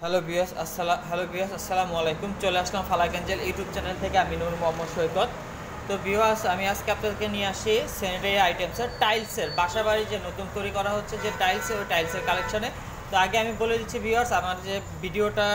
Hello viewers, আসসালামু আলাইকুম। চলে আসলাম ফালাক এঞ্জেল ইউটিউব চ্যানেল থেকে। আমি নূর মোহাম্মদ সৈকত। তো ভিউয়ার্স, আমি আজকে আপনাদেরকে নিয়ে আসি স্যানিটারি আইটেমসের টাইলসের বাসাবাড়ি যে নতুন তৈরি করা হচ্ছে যে টাইলসের, ওই টাইলসের কালেকশনে। তো আগে আমি বলে দিচ্ছি ভিউয়ার্স, আমার যে ভিডিওটা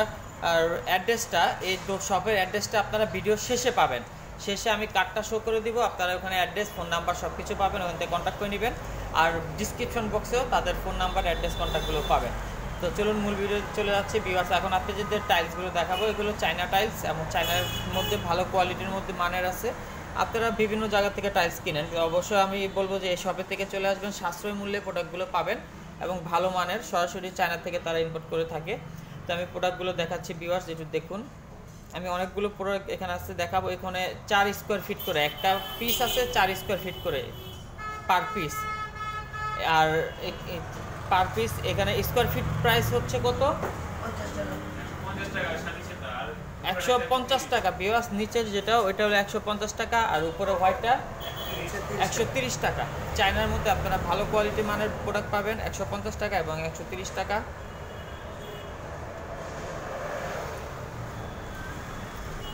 আর অ্যাড্রেসটা, এই শপের অ্যাড্রেসটা আপনারা ভিডিও শেষে পাবেন। শেষে আমি কার্ডটা শো করে দিব, আপনারা ওখানে অ্যাড্রেস, ফোন নাম্বার সব কিছু পাবেন, ওখান থেকে কন্ট্যাক্ট করে নেবেন। আর ডিসক্রিপশন বক্সেও তাদের ফোন নাম্বার, অ্যাড্রেস, কন্ট্যাক্টগুলো পাবেন। তো চলুন মূল ভিডিও চলে যাচ্ছে ভিউয়ার্স। এখন আপনি যে টাইলসগুলো দেখাবো, এগুলো চায়না টাইলস, এবং চায়নার মধ্যে ভালো কোয়ালিটির মধ্যে মানের আছে। আপনারা বিভিন্ন জায়গা থেকে টাইলস কিনেন, অবশ্যই আমি বলবো যে এই শপের থেকে চলে আসবেন, সাশ্রয়ী মূল্যে প্রোডাক্টগুলো পাবেন এবং ভালো মানের, সরাসরি চায়না থেকে তারা ইম্পোর্ট করে থাকে। তো আমি প্রোডাক্টগুলো দেখাচ্ছি ভিউয়ার্স, একটু দেখুন। আমি অনেকগুলো প্রোডাক্ট এখানে আসতে দেখাবো। এখানে 4 স্কোয়ার ফিট করে একটা পিস আছে, 4 স্কোয়ার ফিট করে পার পিস। আর পার পিস এখানে স্কোয়ার ফিট প্রাইস হচ্ছে কত? 150 টাকা। ভিউয়ার্স, নিচের যেটা ওইটা হলো 150 টাকা, আর উপরে হোয়াইটটা 130 টাকা। চায়নার মধ্যে আপনারা ভালো কোয়ালিটি মানের প্রোডাক্ট পাবেন 150 টাকা এবং 130 টাকা।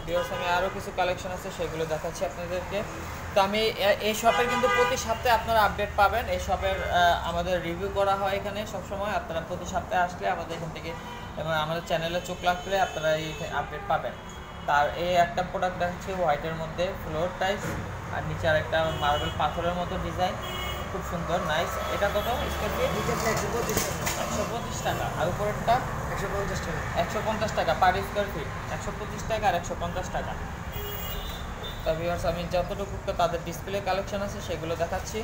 ভিউয়ার্স, আমি আরও কিছু কালেকশন আছে, সেগুলো দেখাচ্ছি আপনাদেরকে। তো আমি এই শপের কিন্তু প্রতি সপ্তাহে আপনারা আপডেট পাবেন। এই শপের আমাদের রিভিউ করা হয় এখানে সবসময়। আপনারা প্রতি সপ্তাহে আসলে আমাদের এখান থেকে এবং আমাদের চ্যানেলে চোখ রাখলে আপনারা এই আপডেট পাবেন। তার এই একটা প্রোডাক্ট দেখাচ্ছি হোয়াইটের মধ্যে ফ্লোর টাইলস, আর নিচে আর একটা মার্বেল পাথরের মতো ডিজাইন, খুব সুন্দর, নাইস। এটা কত স্কোয়ার ফিট? 125 টাকা। আর উপরেরটা 150 টাকা পার স্কোয়ার ফিট। 125 টাকা আর 150 টাকা। তো ভিউয়ার্স, আমি যতটুকু তাদের ডিসপ্লে কালেকশন আছে সেগুলো দেখাচ্ছি।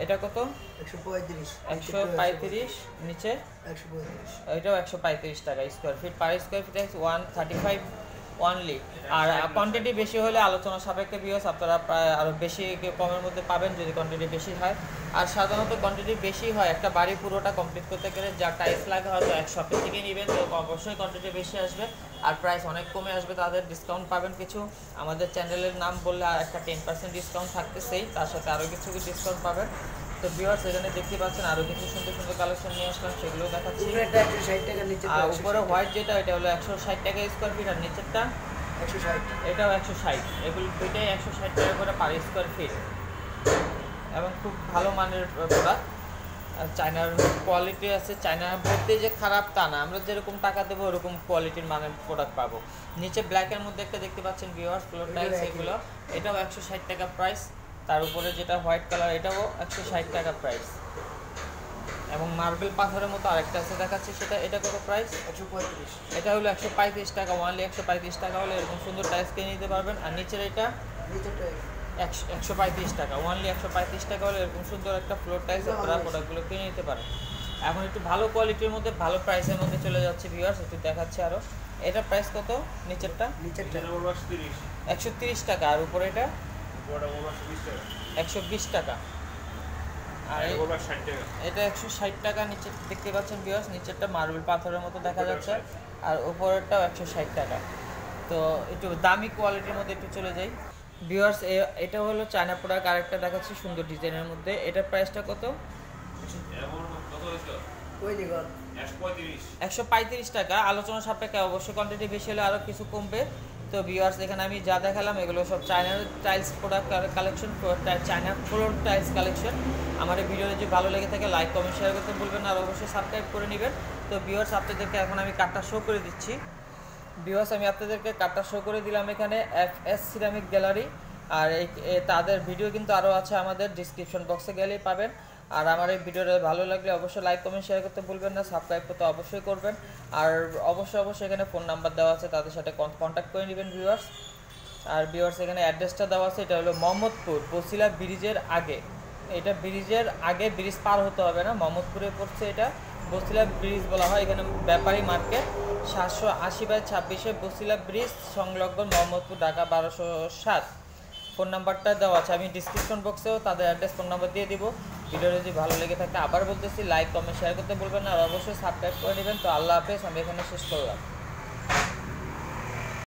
এটা কত? 135। নিচে এটাও 135 টাকা square feet. Per square feet 135 only. আর কোয়ান্টিটি বেশি হলে আলোচনা সাপেক্ষে ভিউয়ার্স আপনারা প্রায় আরও বেশি কমের মধ্যে পাবেন যদি কোয়ান্টিটি বেশি হয়। আর সাধারণত কোয়ান্টিটি বেশি হয়, একটা বাড়ি পুরোটা কমপ্লিট করতে গেলে যা টাইলস লাগে হয়তো এক শপের থেকে নেবেন, তো অবশ্যই কোয়ান্টিটি বেশি আসবে আর প্রাইস অনেক কমে আসবে। তাদের ডিসকাউন্ট পাবেন কিছু, আমাদের চ্যানেলের নাম বললে আর একটা 10% ডিসকাউন্ট থাকতেছেই, তার সাথে আরও কিছু ডিসকাউন্ট পাবেন। তো ভিউয়ার্স, এখানে দেখতে পাচ্ছেন আরও কিছু সুন্দর সুন্দর কালেকশন নিয়ে আসলাম, সেগুলো দেখাচ্ছি। আর উপরে হোয়াইট যেটা, এটা হলো 160 টাকা স্কোয়ার ফিট, আর নিচেরটা 160, এটাও 160। এগুলো দুইটাই 160 টাকা করে পার স্কোয়ার ফিট এবং খুব ভালো মানের প্রোডাক্ট। আর চায়নার কোয়ালিটি আছে, চায়না বলতে যে খারাপ তা না, আমরা যেরকম টাকা দেবো ওরকম কোয়ালিটির মানের প্রোডাক্ট পাবো। নিচে ব্ল্যাকের মধ্যে একটা দেখতে পাচ্ছেন ভিউয়ার্স, ফ্লোর টাইলস, এগুলো এটাও 160 টাকা প্রাইস। তার উপরে যেটা হোয়াইট কালার, এটাও 160 টাকা প্রাইস। এবং মার্বেল পাথরের মতো আরেকটা আছে দেখাচ্ছি, সেটা এটা কত প্রাইস? 135। এটা হলো 135 টাকা। ওনলি 135 টাকা হলে এরকম সুন্দর টাইলস কিনে নিতে পারবেন। আর নিচের এটা 135 টাকা। ওনলি 135 টাকা হলে এরকম সুন্দর একটা ফ্লোর টাইলস আপনারা প্রোডাক্টগুলো কিনে নিতে পারেন। এখন একটু ভালো কোয়ালিটির মধ্যে ভালো প্রাইসের মধ্যে চলে যাচ্ছে ভিউয়ার্স, একটু দেখাচ্ছি আরও। এটা প্রাইস কত? নিচেরটা 130 টাকা, আর উপরে এটা 120 টাকা, আর এটা 160 টাকা। নিচে দেখতে পাচ্ছেন ভিউয়ার্স, নিচেরটা মার্বেল পাথরের মতো দেখা যাচ্ছে, আর উপরেরটাও 160 টাকা। তো একটু দামি কোয়ালিটির মধ্যে একটু চলে যাই ভিউয়ার্স। এটা হলো চায়না প্রোডাক্ট, আরেকটা দেখাচ্ছি সুন্দর ডিজাইনের মধ্যে। এটার প্রাইসটা কত? 135 টাকা। আলোচনা সাপেক্ষে, অবশ্যই কোয়ান্টিটি বেশি হলে আরও কিছু কমবে। তো ভিউয়ার্স, এখানে আমি যা দেখালাম এগুলো সব চায়নার tiles product collection, China floor tiles collection. আমার এই ভিডিও যদি ভালো লেগে থাকে লাইক, কমেন্ট, শেয়ার করতে ভুলবেন না, আর অবশ্যই সাবস্ক্রাইব করে নেবেন। তো ভিউয়ার্স, আপনাদেরকে এখন আমি কার্ডটা শো করে দিচ্ছি। ভিউয়ার্স, আমি আপনাদেরকে কার্ডটা শো করে দিলাম। এখানে FS সিরামিক গ্যালারি, আর তাদের ভিডিও কিন্তু আরও আছে, আমাদের ডিসক্রিপশন বক্সে গেলেই পাবেন। আর আমার এই ভিডিওটা ভালো লাগলে অবশ্যই লাইক, কমেন্ট, শেয়ার করতে ভুলবেন না, সাবস্ক্রাইব করতে অবশ্যই করবেন। আর অবশ্যই এখানে ফোন নাম্বার দেওয়া আছে, তাদের সাথে কন্ট্যাক্ট করে নেবেন ভিউয়ার্স। আর ভিউয়ার্স, এখানে অ্যাড্রেসটা দেওয়া আছে, এটা হলো মোহাম্মদপুর বসিলা ব্রিজের আগে। এটা ব্রিজের আগে, ব্রিজ পার হতে হবে না, মোহাম্মদপুরে পড়ছে। এটা বসিলা ব্রিজ বলা হয়। এখানে ব্যাপারী মার্কেট 780/26 বসিলা ব্রিজ সংলগ্ন, মোহাম্মদপুর, ঢাকা 1207। ফোন নাম্বারটা দেওয়া আছে, আমি ডিসক্রিপশন বক্সেও তাদের অ্যাড্রেস, ফোন নাম্বার দিয়ে দিব। ভিডিও যদি ভালো লেগে থাকে আবার বলতেছি লাইক, কমেন্ট, শেয়ার করতে বলবেন না, আর অবশ্যই সাবস্ক্রাইব করে নেবেন। তো আল্লাহ হাফেজ, আমি এখানে শেষ করলাম।